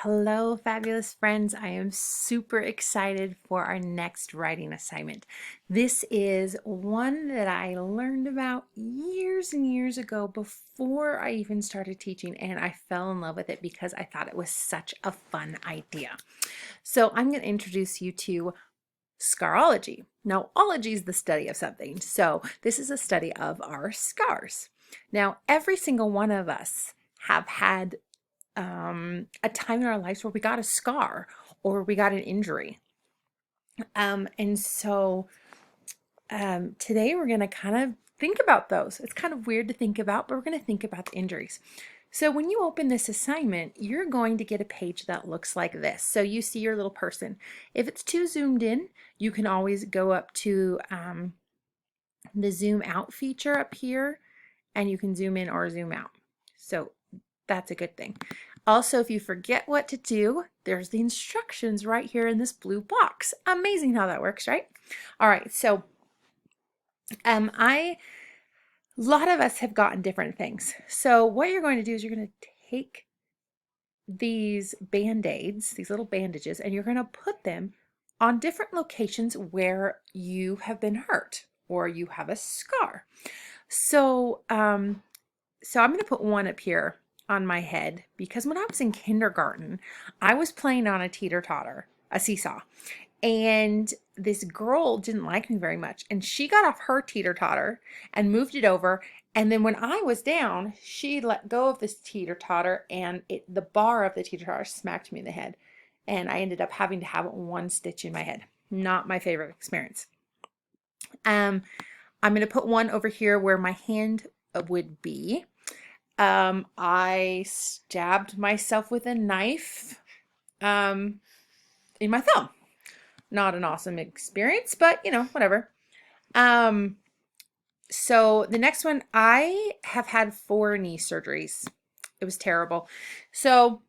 Hello, fabulous friends. I am super excited for our next writing assignment. This is one that I learned about years and years ago before I even started teaching, and I fell in love with it because I thought it was such a fun idea. So I'm going to introduce you to Scarology. Now, ology is the study of something. So this is a study of our scars. Now, every single one of us have had a time in our lives where we got a scar or we got an injury. And so today we're going to kind of think about those. It's kind of weird to think about, but we're going to think about the injuries. So when you open this assignment, you're going to get a page that looks like this. So you see your little person. If it's too zoomed in, you can always go up to the zoom out feature up here, and you can zoom in or zoom out. So that's a good thing. Also, if you forget what to do, there's the instructions right here in this blue box. Amazing how that works, right? All right, so a lot of us have gotten different things. So what you're going to do is you're going to take these band-aids, these little bandages, and you're going to put them on different locations where you have been hurt or you have a scar. So, I'm going to put one up here on my head because when I was in kindergarten, I was playing on a teeter-totter, a seesaw, and this girl didn't like me very much, and she got off her teeter-totter and moved it over, and then when I was down, she let go of this teeter-totter, and the bar of the teeter-totter smacked me in the head, and I ended up having to have one stitch in my head. Not my favorite experience. I'm going to put one over here where my hand would be. I stabbed myself with a knife in my thumb. Not an awesome experience, but whatever. So the next one, I have had 4 knee surgeries. It was terrible. So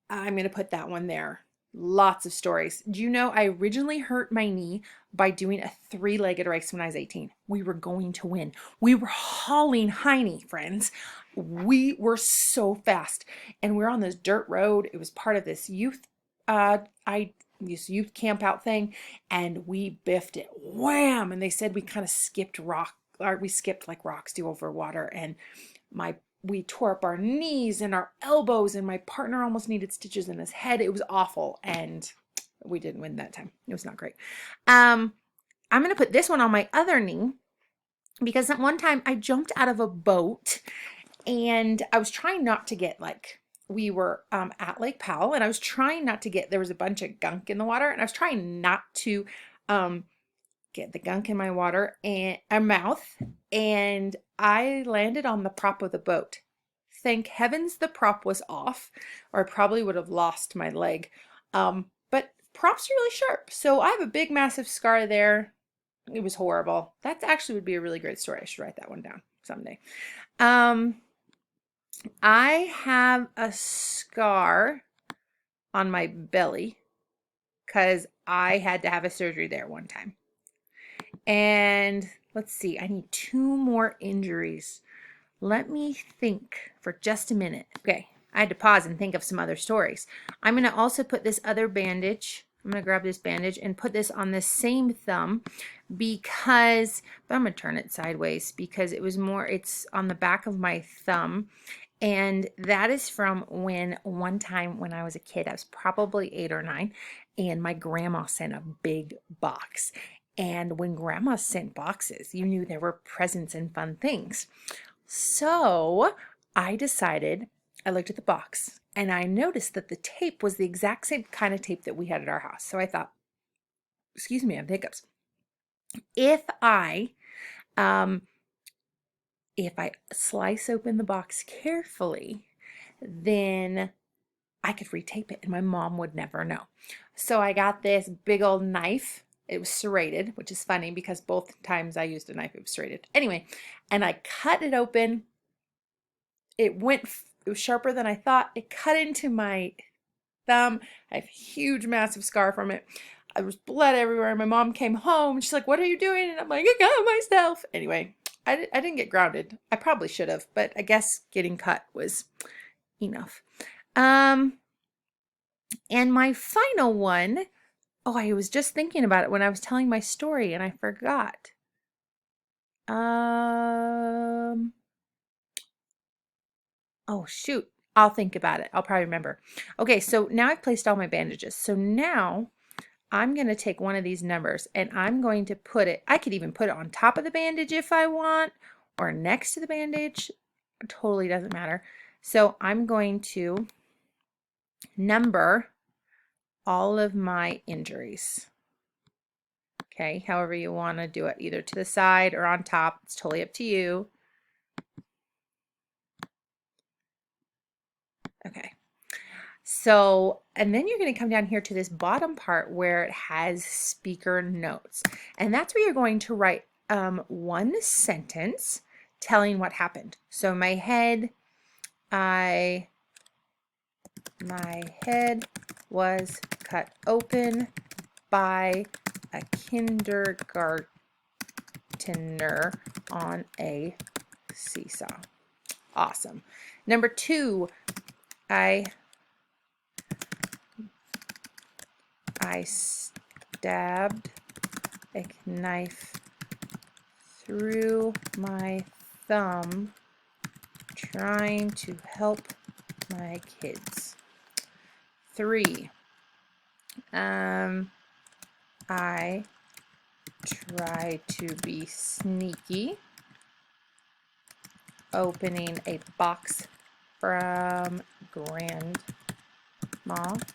I'm going to put that one there. Lots of stories. Do you know I originally hurt my knee by doing a 3-legged race when I was 18? We were going to win. We were hauling hiney, friends. We were so fast, and we're on this dirt road. It was part of this youth camp out thing, and we biffed it. Wham! And they said we kind of skipped like rocks do over water, and we tore up our knees and our elbows, and my partner almost needed stitches in his head. It was awful, and we didn't win that time. It was not great. I'm going to put this one on my other knee because at one time I jumped out of a boat, and I was trying not to get we were at Lake Powell, and I was trying not to there was a bunch of gunk in the water, and I was trying not to get the gunk in my mouth, and I landed on the prop of the boat. Thank heavens the prop was off, or I probably would have lost my leg. But props are really sharp, so I have a big massive scar there. It was horrible. That actually would be a really great story. I should write that one down someday. I have a scar on my belly because I had to have a surgery there one time. And let's see, I need 2 more injuries. Let me think for just a minute. Okay, I had to pause and think of some other stories. I'm going to also put this other bandage. I'm going to grab this bandage and put this on the same thumb but I'm going to turn it sideways because it's on the back of my thumb. And that is from one time when I was a kid, I was probably 8 or 9, and my grandma sent a big box. And when grandma sent boxes, you knew there were presents and fun things. So I looked at the box, and I noticed that the tape was the exact same kind of tape that we had at our house. So I thought, excuse me, I have hiccups. If I slice open the box carefully, then I could retape it and my mom would never know. So I got this big old knife. It was serrated, which is funny because both times I used a knife, it was serrated. Anyway, and I cut it open. It was sharper than I thought. It cut into my thumb. I have a huge, massive scar from it. There was blood everywhere. My mom came home and she's like, "What are you doing?" And I'm like, "I got myself." Anyway, I didn't get grounded. I probably should have, but I guess getting cut was enough. And my final one, oh, I was just thinking about it when I was telling my story and I forgot. Um, oh shoot, I'll think about it. I'll probably remember. Okay, so now I've placed all my bandages. So now I'm going to take one of these numbers and I'm going to put it, I could even put it on top of the bandage if I want, or next to the bandage. It totally doesn't matter. So I'm going to number all of my injuries. Okay, however you want to do it, either to the side or on top. It's totally up to you. Okay. So, and then you're going to come down here to this bottom part where it has speaker notes. And that's where you're going to write one sentence telling what happened. So my head was cut open by a kindergartner on a seesaw. Awesome. Number 2, I stabbed a knife through my thumb trying to help my kids. 3, I tried to be sneaky, opening a box from Grandma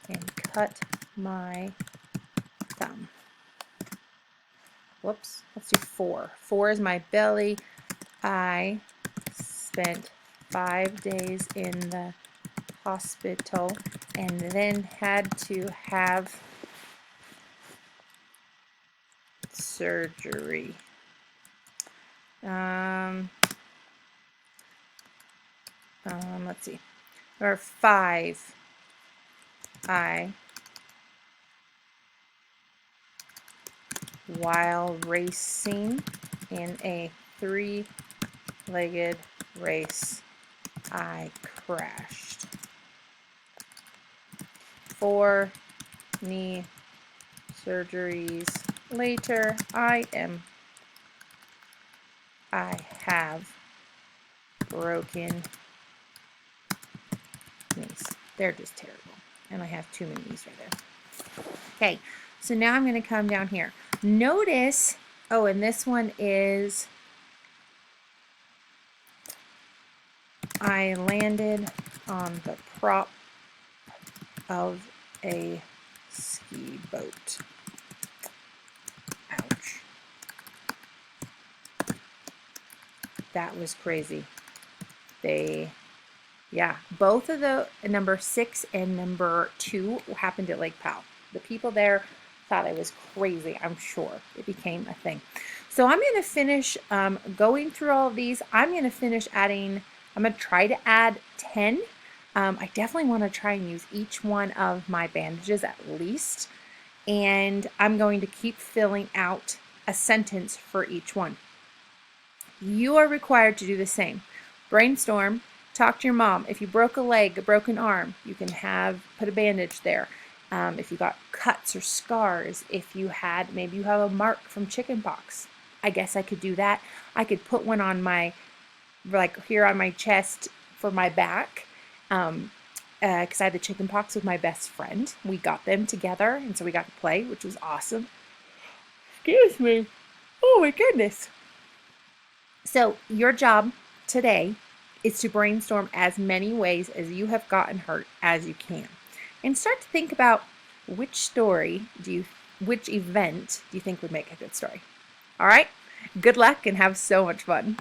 and cut my thumb. Whoops, let's do 4. 4 is my belly. I spent 5 days in the hospital and then had to have surgery. Let's see. Or 5, while racing in a 3-legged race, I crashed. 4 knee surgeries later, I have broken knees. They're just terrible. And I have too many knees right there. Okay, so now I'm going to come down here. Notice, oh, and this one is, I landed on the prop of a ski boat. Ouch. That was crazy. Yeah, both of the number 6 and number 2 happened at Lake Powell. The people there thought I was crazy, I'm sure. It became a thing. So I'm going to finish going through all of these. I'm going to finish adding, I'm going to try to add 10. I definitely want to try and use each one of my bandages at least. And I'm going to keep filling out a sentence for each one. You are required to do the same. Brainstorm. Talk to your mom. If you broke a leg, a broken arm, you can put a bandage there. If you got cuts or scars, if you had, maybe you have a mark from chickenpox, I guess I could do that. I could put one on my, like here on my chest for my back, because I had the chickenpox with my best friend. We got them together, and so we got to play, which was awesome. Excuse me. Oh my goodness. So your job today is to brainstorm as many ways as you have gotten hurt as you can. And start to think about which event do you think would make a good story. All right? Good luck and have so much fun.